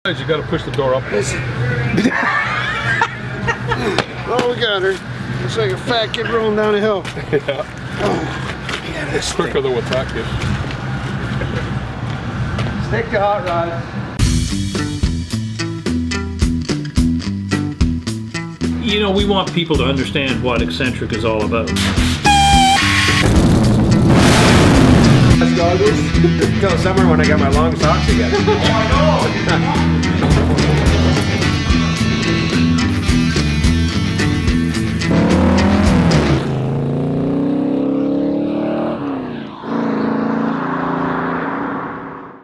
You gotta push the door up. Oh, we got her. Looks like a fat kid rolling down a hill. Yeah. Oh, yeah, it's quicker than what that kid. Stick to hot rod. You know, we want people to understand what Xcentrick is all about. Until summer when I got my long socks again. Oh, I know.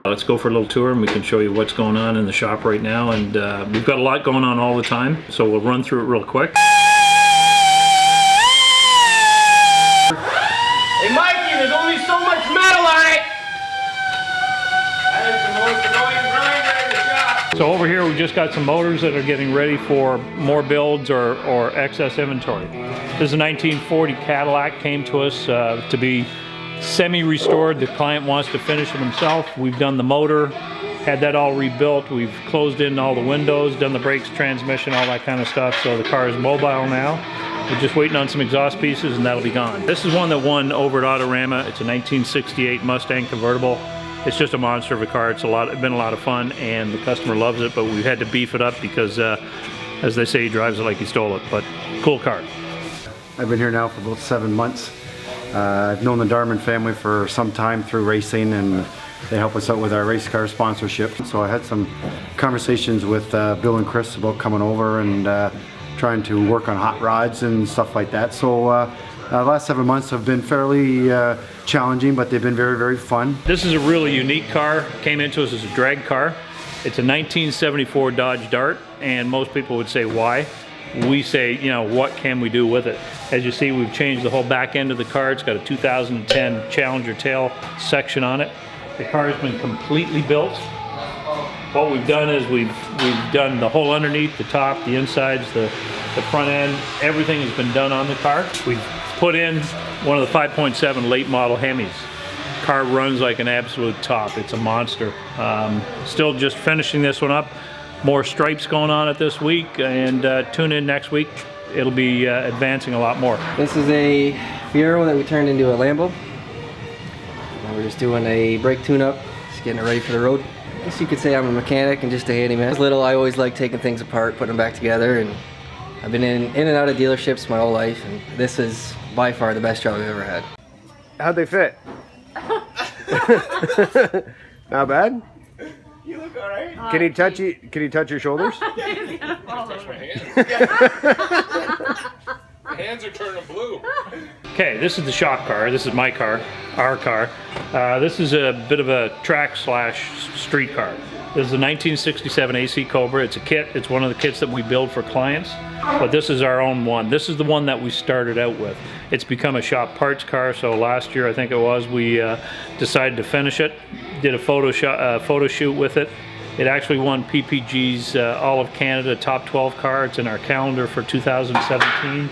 Let's go for a little tour and we can show you what's going on in the shop right now. And we've got a lot going on all the time, so we'll run through it real quick. Hey Mikey, there's only so much metal on it! That is the most annoying grinder in the shop. So over here we just got some motors that are getting ready for more builds or excess inventory. This is a 1940 Cadillac, came to us to be semi-restored. The client wants to finish it himself. We've done the motor, had that all rebuilt. We've closed in all the windows, done the brakes, transmission, all that kind of stuff. So the car is mobile now. We're just waiting on some exhaust pieces and that'll be gone. This is one that won over at Autorama. It's a 1968 Mustang convertible. It's just a monster of a car. It's been a lot of fun and the customer loves it, but we had to beef it up because as they say, he drives it like he stole it, but cool car. I've been here now for about 7 months. I've known the Darman family for some time through racing, and they help us out with our race car sponsorship. So I had some conversations with Bill and Chris about coming over and trying to work on hot rods and stuff like that. So the last 7 months have been fairly challenging, but they've been very, very fun. This is a really unique car. Came into us as a drag car. It's a 1974 Dodge Dart, and most people would say, why? We say, you know, what can we do with it? As you see, we've changed the whole back end of the car. It's got a 2010 Challenger tail section on it. The car has been completely built. What we've done is we've done the whole underneath, the top, the insides, the front end. Everything has been done on the car. We've put in one of the 5.7 late model Hemis. Car runs like an absolute top. It's a monster. Still just finishing this one up. More stripes going on it this week, and tune in next week. It'll be advancing a lot more. This is a Fiero that we turned into a Lambo. And we're just doing a brake tune-up, just getting it ready for the road. I guess you could say I'm a mechanic and just a handyman. As little, I always like taking things apart, putting them back together, and I've been in and out of dealerships my whole life, and this is by far the best job I've ever had. How'd they fit? Not bad? You look alright. Can he touch you? Can he touch your shoulders? My hands are turning blue. Okay, this is the shop car. This is my car, our car. This is a bit of a track / street car. This is a 1967 AC Cobra. It's a kit. It's one of the kits that we build for clients, but this is our own one. This is the one that we started out with. It's become a shop parts car, so last year I think it was, we decided to finish it. Did a photo shoot with it. It actually won PPG's All of Canada Top 12 car. It's in our calendar for 2017.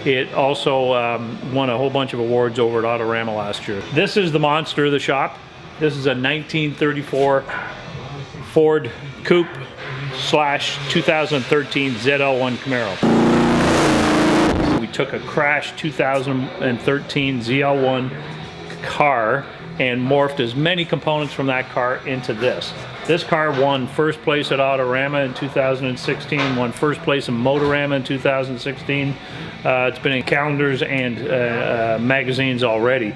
It also won a whole bunch of awards over at Autorama last year. This is the monster of the shop. This is a 1934 Ford Coupe / 2013 ZL1 Camaro. We took a crashed 2013 ZL1 car and morphed as many components from that car into this. This car won first place at Autorama in 2016, won first place in Motorama in 2016. It's been in calendars and magazines already.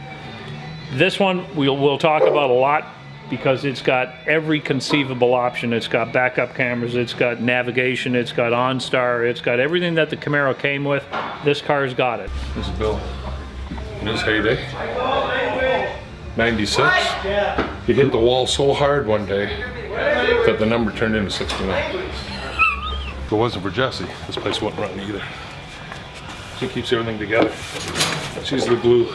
This one we'll talk about a lot because it's got every conceivable option. It's got backup cameras, it's got navigation, it's got OnStar, it's got everything that the Camaro came with. This car's got it. This is Bill in his heyday. 96. He hit the wall so hard one day that the number turned into 69. If it wasn't for Jesse, this place wouldn't run either. She keeps everything together. She's the glue.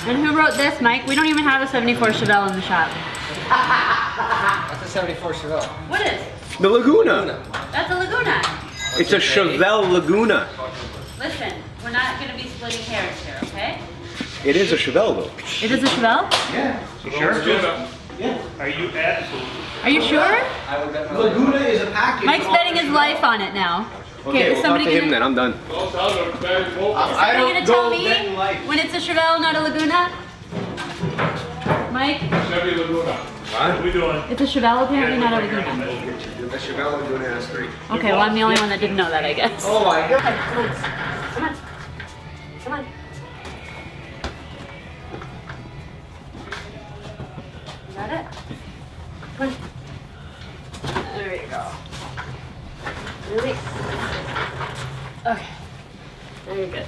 And who wrote this, Mike? We don't even have a 74 Chevelle in the shop. That's a 74 Chevelle. What is? The Laguna. That's a Laguna. It's a Chevelle Laguna. Listen, we're not going to be splitting hairs here, okay? It is a Chevelle though. It is a Chevelle? You sure? Yeah. Are you absolutely Are you sure? Laguna is a package. Mike's betting his life on it now. Okay, is somebody gonna, then. I'm done. is somebody gonna tell me when it's a Chevelle, not a Laguna? Mike? Chevy Laguna. What are we doing? It's a Chevelle apparently, not a Laguna. The Chevelle Laguna has 3. Okay, well I'm the only one that didn't know that, I guess. Oh my god. Come on. Come on. You got it? Come on. There you go. Release. Okay. Very good.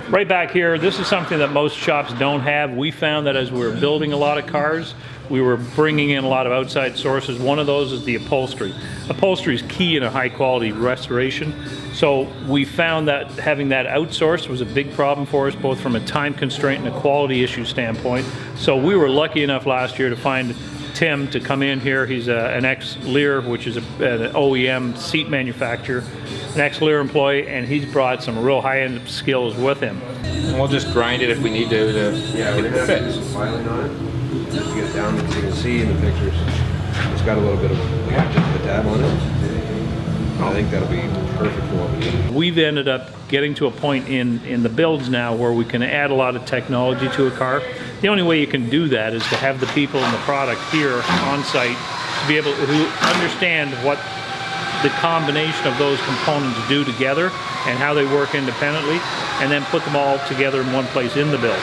Right back here, this is something that most shops don't have. We found that as we were building a lot of cars, we were bringing in a lot of outside sources. One of those is the upholstery. Upholstery is key in a high quality restoration. So we found that having that outsourced was a big problem for us, both from a time constraint and a quality issue standpoint. So we were lucky enough last year to find Tim to come in here. He's an ex-Lear, which is an OEM seat manufacturer, an ex-Lear employee, and he's brought some real high-end skills with him. We'll just grind it if we need to Yeah, get we're it gonna fit. have some filing on it. Just get it down so you can see in the pictures. It's got a little bit of just a tab on it. I think that'll be perfect for what we need. We've ended up getting to a point in the builds now where we can add a lot of technology to a car. The only way you can do that is to have the people in the product here on site to be able to understand what the combination of those components do together and how they work independently, and then put them all together in one place in the build.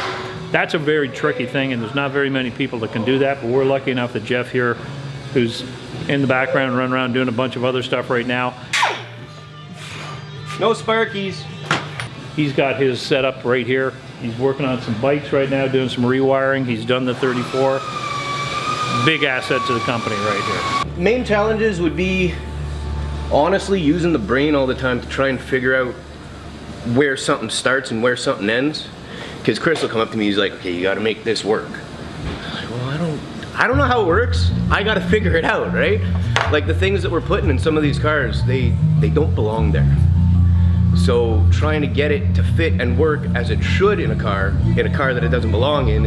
That's a very tricky thing, and there's not very many people that can do that, but we're lucky enough that Jeff here, who's in the background running around doing a bunch of other stuff right now. No Sparkies. He's got his setup right here. He's working on some bikes right now, doing some rewiring. He's done the 34. Big asset to the company right here. Main challenges would be honestly using the brain all the time to try and figure out where something starts and where something ends. Because Chris will come up to me, he's like, okay, you gotta make this work. I'm like, well, I don't know how it works. I gotta figure it out, right? Like the things that we're putting in some of these cars, they don't belong there. So trying to get it to fit and work as it should in a car that it doesn't belong in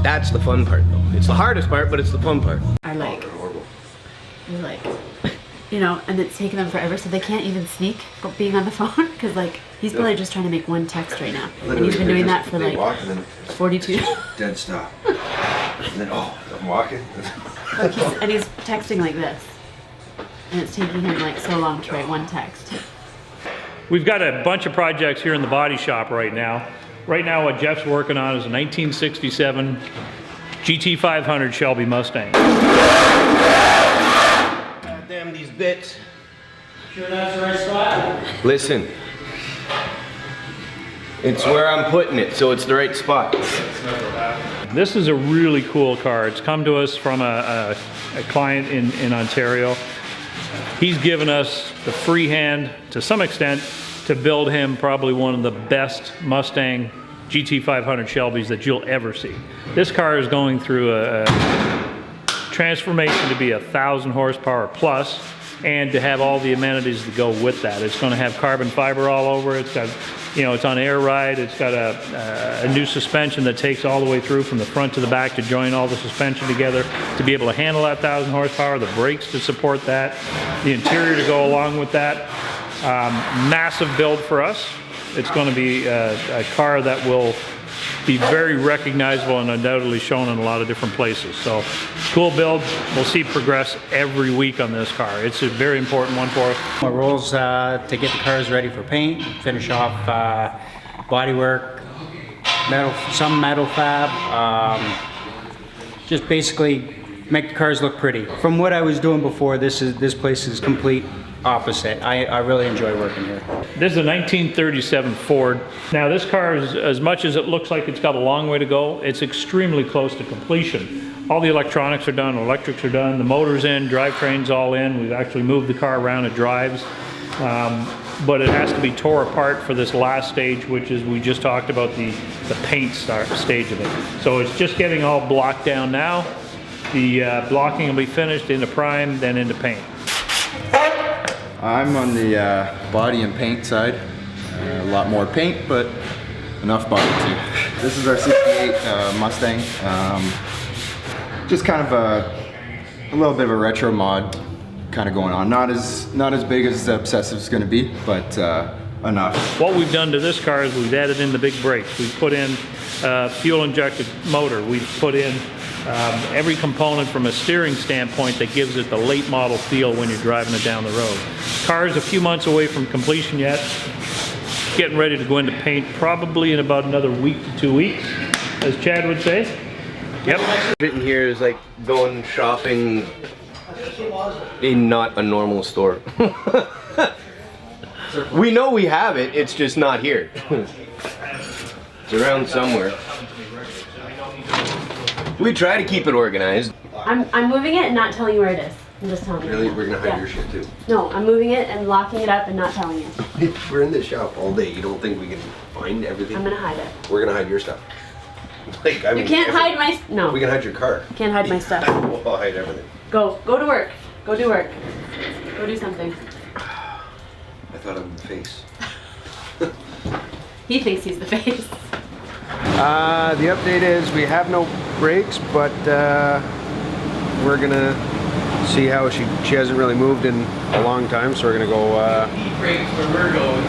that's the fun part though. It's the hardest part, but it's the fun part. Are like, you know, and it's taken them forever, so they can't even sneak being on the phone, because like, he's probably just trying to make one text right now. And he's been doing that for like 42. Dead stop. And then, oh, I'm walking. Like and he's texting like this. And it's taking him like so long to write one text. We've got a bunch of projects here in the body shop right now. Right now what Jeff's working on is a 1967 GT500 Shelby Mustang. God damn these bits. Sure that's the right spot? Listen. It's where I'm putting it, so it's the right spot. This is a really cool car. It's come to us from a client in Ontario. He's given us the free hand, to some extent, to build him probably one of the best Mustang GT500 Shelbys that you'll ever see. This car is going through a transformation to be 1,000 horsepower plus, and to have all the amenities that go with that. It's going to have carbon fiber all over it. It's got, you know, it's on air ride. It's got a new suspension that takes all the way through from the front to the back to join all the suspension together to be able to handle that 1,000 horsepower, the brakes to support that, the interior to go along with that. Massive build for us. It's going to be a car that will be very recognizable and undoubtedly shown in a lot of different places. So, cool build. We'll see progress every week on this car. It's a very important one for us. My role's to get the cars ready for paint, finish off bodywork, some metal fab, just basically make the cars look pretty. From what I was doing before, this place is complete opposite. I really enjoy working here. This is a 1937 Ford. Now this car is, as much as it looks like it's got a long way to go, it's extremely close to completion. All the electronics are done, electrics are done, the motor's in, drivetrain's all in. We've actually moved the car around, it drives. But it has to be tore apart for this last stage, which is, we just talked about the paint stage of it. So it's just getting all blocked down now. The blocking will be finished into prime, then into paint. I'm on the body and paint side. A lot more paint, but enough body too. This is our 68 Mustang. Just kind of a a little bit of a retro mod kind of going on. Not as big as the Obsessive's going to be, but enough. What we've done to this car is we've added in the big brakes. We've put in fuel injected motor. We've put in every component from a steering standpoint that gives it the late model feel when you're driving it down the road. Car is a few months away from completion yet. Getting ready to go into paint probably in about another week to 2 weeks, as Chad would say. Yep. Sitting here is like going shopping in not a normal store. We know we have it, it's just not here. It's around somewhere. We try to keep it organized. I'm moving it and not telling you where it is. I'm just telling you. Really? We're gonna hide your shit too? No, I'm moving it and locking it up and not telling you. We're in this shop all day. You don't think we can find everything? I'm gonna hide it. We're gonna hide your stuff. Like, I mean, You can't hide my... No. We can hide your car. Can't hide my stuff. We'll hide everything. Go to work. Go do work. Go do something. I thought I'm the face. He thinks he's the face. The update is we have no brakes, but we're gonna see how she hasn't really moved in a long time, so we're gonna go. Brakes where we're going.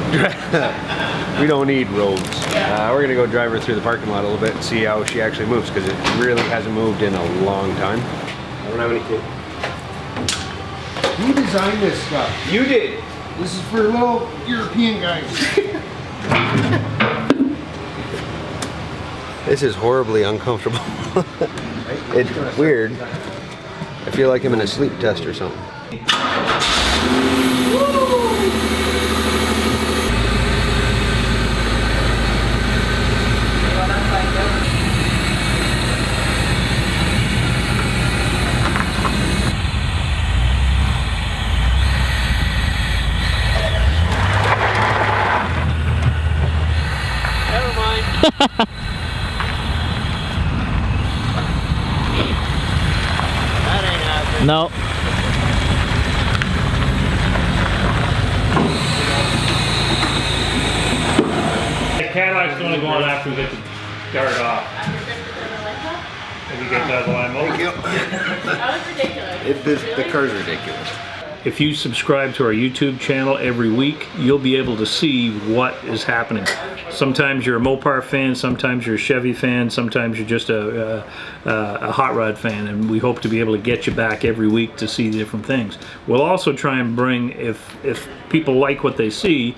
We don't need roads. We're gonna go drive her through the parking lot a little bit and see how she actually moves, because it really hasn't moved in a long time. I don't have any clue. Who designed this stuff? You did. This is for little European guys. This is horribly uncomfortable. It's weird. I feel like I'm in a sleep test or something. Never mind. That ain't happening. No. The Cadillac's going to go on after we get the dart off. Have you guys out of the line? Thank you. That was ridiculous. The car's ridiculous. If you subscribe to our YouTube channel every week, you'll be able to see what is happening. Sometimes you're a Mopar fan, sometimes you're a Chevy fan, sometimes you're just a hot rod fan, and we hope to be able to get you back every week to see different things. We'll also try and bring, if people like what they see,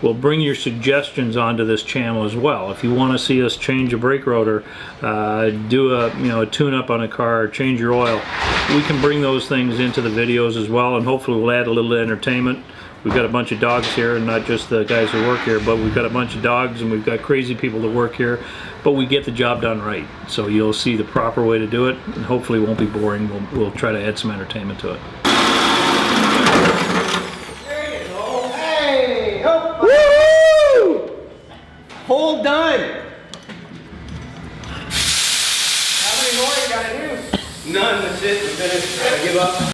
we'll bring your suggestions onto this channel as well. If you want to see us change a brake rotor, do a tune-up on a car, change your oil, we can bring those things into the videos as well, and hopefully we'll add a little entertainment. We've got a bunch of dogs here, and not just the guys who work here, but we've got a bunch of dogs and we've got crazy people that work here, but we get the job done right. So you'll see the proper way to do it, and hopefully it won't be boring. We'll try to add some entertainment to it. Hole done. How many more you gotta do? None, that's it. We're finished. I give up.